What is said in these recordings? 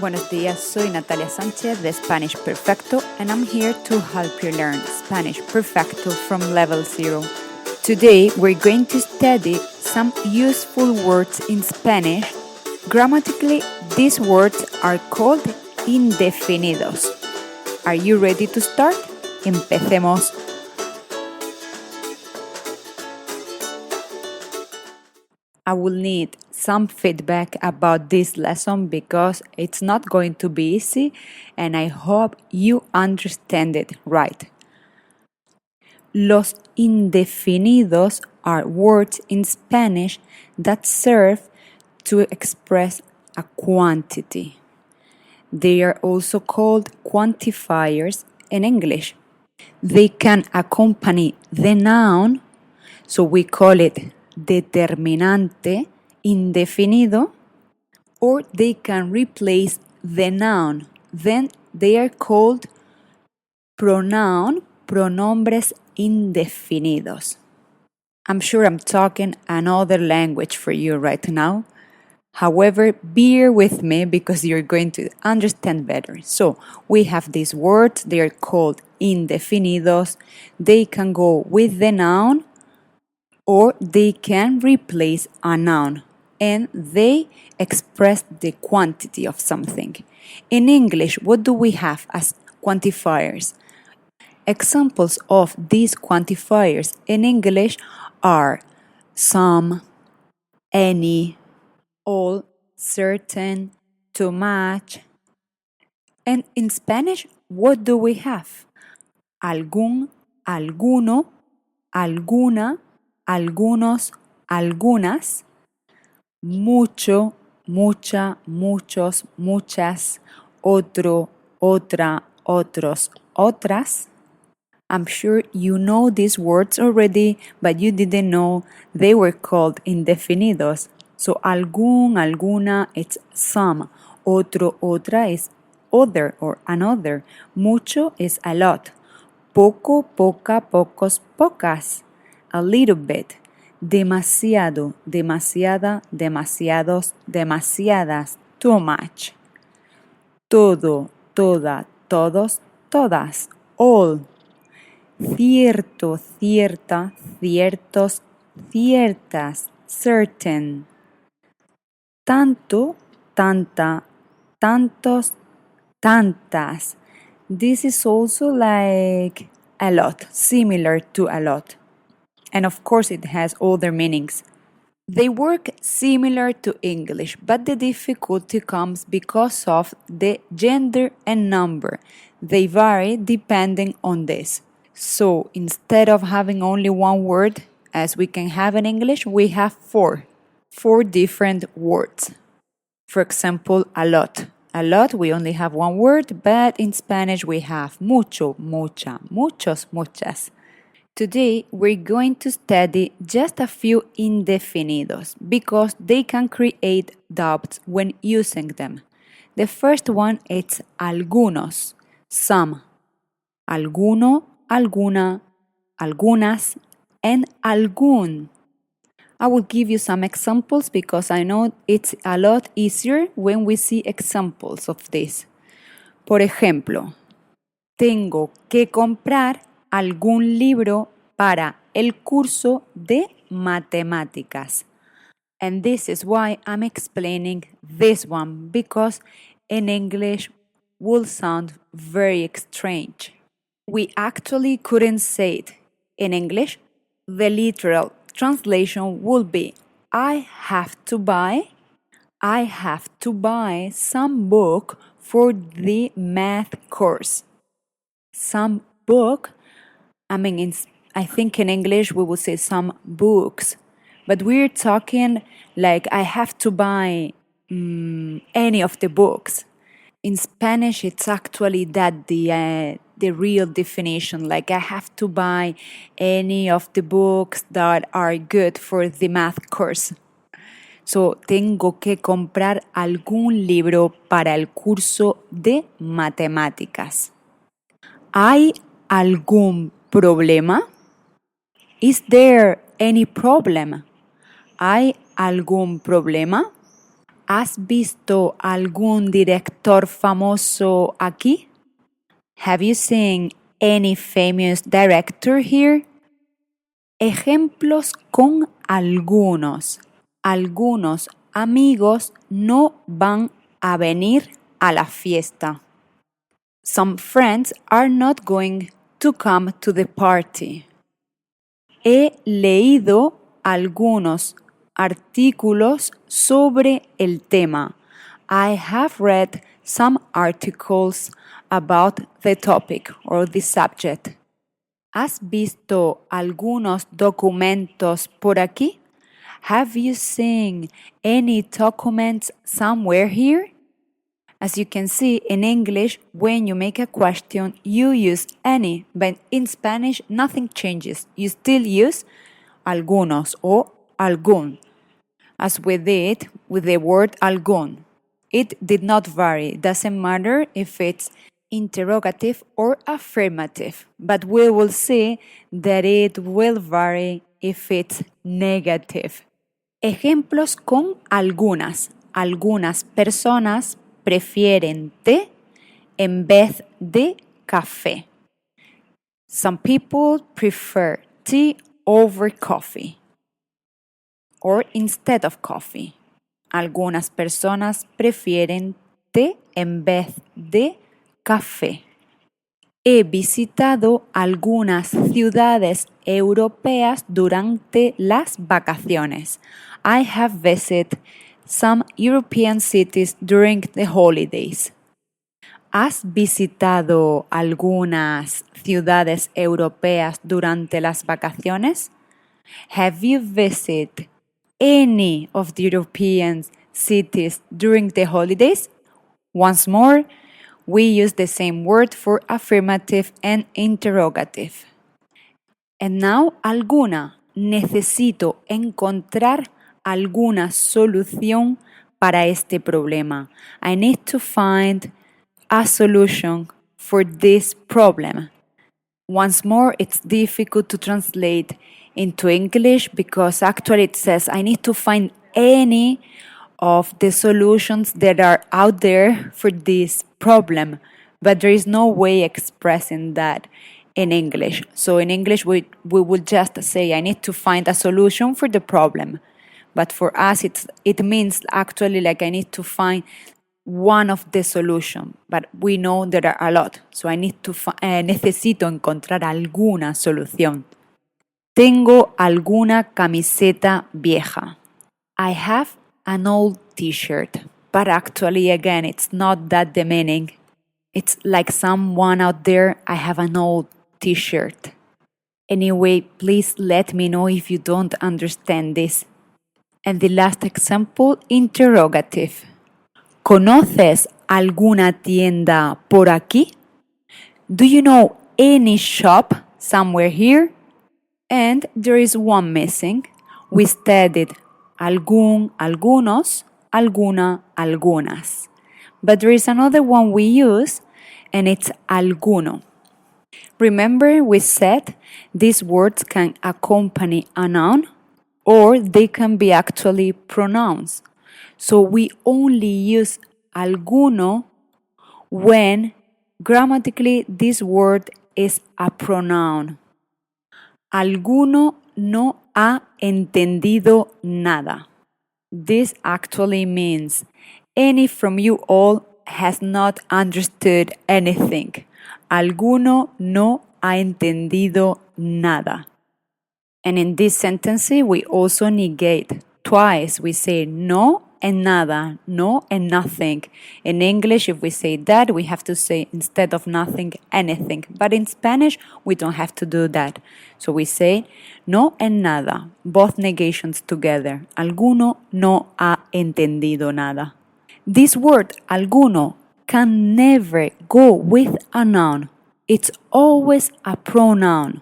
Buenos días, soy Natalia Sánchez de Spanish Perfecto and I'm here to help you learn Spanish Perfecto from level 0. Today we're going to study some useful words in Spanish. Grammatically, these words are called indefinidos. Are you ready to start? Empecemos. I will need some feedback about this lesson because it's not going to be easy and I hope you understand it right. Los indefinidos are words in Spanish that serve to express a quantity. They are also called quantifiers in English. They can accompany the noun, so we call it determinante, indefinido, or they can replace the noun. Then they are called pronoun, pronombres indefinidos. I'm sure I'm talking another language for you right now. However, bear with me because you're going to understand better. So, we have these words, they are called indefinidos. They can go with the noun or they can replace a noun and they express the quantity of something. In English, what do we have as quantifiers? Examples of these quantifiers in English are some, any, all, certain, too much. And in Spanish, what do we have? Algún, alguno, alguna, algunos, algunas, mucho, mucha, muchos, muchas, otro, otra, otros, otras. I'm sure you know these words already, but you didn't know they were called indefinidos. So algún, alguna, it's some. Otro, otra is other or another. Mucho is a lot. Poco, poca, pocos, pocas. A little bit. Demasiado, demasiada, demasiados, demasiadas. Too much. Todo, toda, todos, todas. All. Cierto, cierta, ciertos, ciertas. Certain. Tanto, tanta, tantos, tantas. This is also like a lot, similar to a lot. And of course, it has other meanings. They work similar to English, but the difficulty comes because of the gender and number. They vary depending on this. So instead of having only one word, as we can have in English, we have four different words. For example, a lot. A lot, we only have one word, but in Spanish we have mucho, mucha, muchos, muchas. Today, we're going to study just a few indefinidos because they can create doubts when using them. The first one is algunos, some. Alguno, alguna, algunas, and algún. I will give you some examples because I know it's a lot easier when we see examples of this. Por ejemplo, tengo que comprar algún libro para el curso de matemáticas. And this is why I'm explaining this one because in English will sound very strange. We actually couldn't say it. In English, the literal translation would be I have to buy some book for the math course. Some book, I think in English we would say some books, but we're talking like I have to buy any of the books. In Spanish, it's actually that the real definition, like I have to buy any of the books that are good for the math course. So, tengo que comprar algún libro para el curso de matemáticas. ¿Hay algún problema? Is there any problem? ¿Hay algún problema? ¿Has visto algún director famoso aquí? Have you seen any famous director here? Ejemplos con algunos. Algunos amigos no van a venir a la fiesta. Some friends are not going to come to the party. He leído algunos artículos sobre el tema. I have read some articles about the topic or the subject. ¿Has visto algunos documentos por aquí? Have you seen any documents somewhere here? As you can see, in English, when you make a question, you use any, but in Spanish, nothing changes. You still use algunos or algún, as we did with the word algún. It did not vary. It doesn't matter if it's interrogative or affirmative, but we will see that it will vary if it's negative. Ejemplos con algunas. Algunas personas prefieren té en vez de café. Some people prefer tea over coffee or instead of coffee. Algunas personas prefieren té en vez de café. He visitado algunas ciudades europeas durante las vacaciones. I have visited some European cities during the holidays. ¿Has visitado algunas ciudades europeas durante las vacaciones? Have you visited any of the European cities during the holidays? Once more, we use the same word for affirmative and interrogative. And now, alguna. Necesito encontrar alguna solución para este problema. I need to find a solution for this problem. Once more, it's difficult to translate into English because actually it says I need to find any of the solutions that are out there for this problem, but there is no way expressing that in English. So in English, we would just say I need to find a solution for the problem. But for us, it means actually like I need to find one of the solution, but we know there are a lot. So I need to necesito encontrar alguna solución. Tengo alguna camiseta vieja. I have an old t-shirt, but actually again, it's not that the meaning. It's like someone out there, I have an old t-shirt. Anyway, please let me know if you don't understand this. And the last example, interrogative. ¿Conoces alguna tienda por aquí? Do you know any shop somewhere here? And there is one missing. We studied algún, algunos, alguna, algunas. But there is another one we use, and it's alguno. Remember we said these words can accompany a noun, or they can be actually pronouns. So we only use alguno when grammatically this word is a pronoun. Alguno no ha entendido nada. This actually means any from you all has not understood anything. Alguno no ha entendido nada. And in this sentence, we also negate twice. We say no and nada, no and nothing. In English, if we say that, we have to say instead of nothing, anything. But in Spanish, we don't have to do that. So we say no and nada, both negations together. Alguno no ha entendido nada. This word, alguno, can never go with a noun. It's always a pronoun.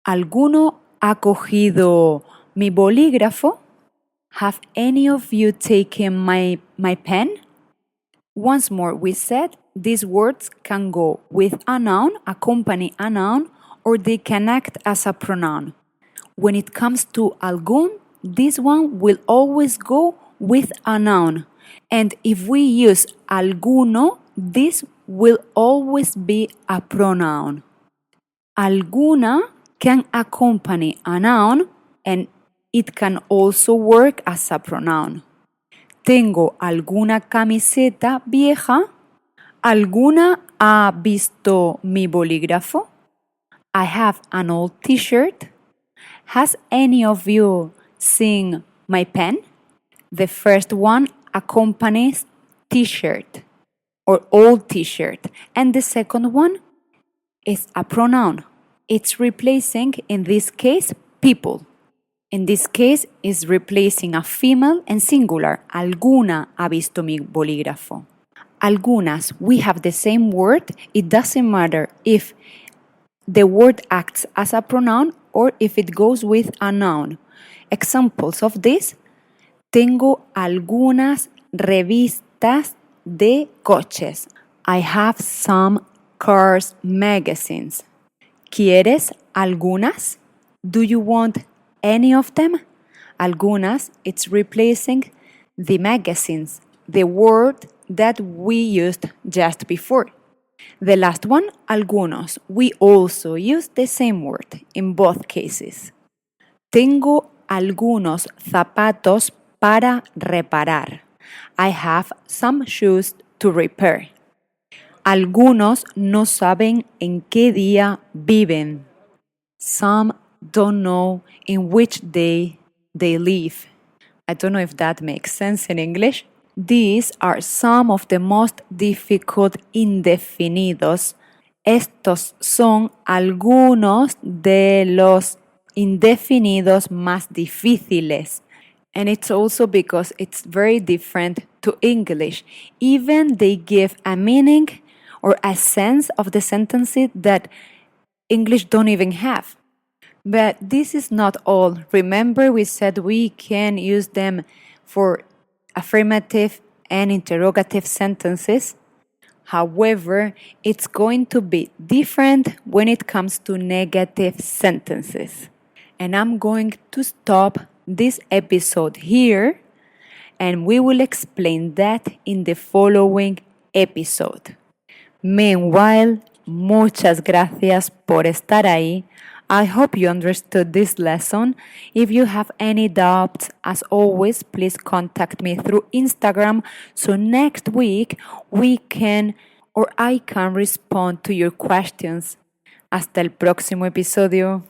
Alguno ha cogido mi bolígrafo? Have any of you taken my pen? Once more, we said these words can go with a noun, accompany a noun, or they can act as a pronoun. When it comes to algún, this one will always go with a noun. And if we use alguno, this will always be a pronoun. Alguna can accompany a noun and it can also work as a pronoun. Tengo alguna camiseta vieja. ¿Alguna ha visto mi bolígrafo? I have an old t-shirt. Has any of you seen my pen? The first one accompanies t-shirt or old t-shirt, and the second one is a pronoun. It's replacing, in this case, people. In this case, is replacing a female and singular. Alguna ha visto mi bolígrafo. Algunas, we have the same word. It doesn't matter if the word acts as a pronoun or if it goes with a noun. Examples of this: tengo algunas revistas de coches. I have some cars magazines. ¿Quieres algunas? Do you want any of them? Algunas, it's replacing the magazines, the word that we used just before. The last one, algunos, we also use the same word in both cases. Tengo algunos zapatos para reparar. I have some shoes to repair. Algunos no saben en qué día viven. Some don't know in which day they live. I don't know if that makes sense in English. These are some of the most difficult indefinidos. Estos son algunos de los indefinidos más difíciles. And it's also because it's very different to English. Even they give a meaning or a sense of the sentences that English don't even have. But this is not all. Remember, we said we can use them for affirmative and interrogative sentences. However, it's going to be different when it comes to negative sentences. And I'm going to stop this episode here, and we will explain that in the following episode. Meanwhile, muchas gracias por estar ahí. I hope you understood this lesson. If you have any doubts, as always, please contact me through Instagram. So next week, I can respond to your questions. Hasta el próximo episodio.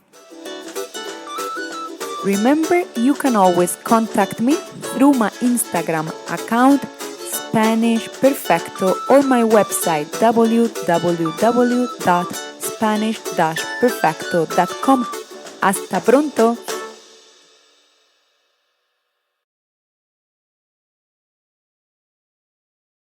Remember, you can always contact me through my Instagram account, Spanish Perfecto, or my website, www.spanish-perfecto.com. Hasta pronto.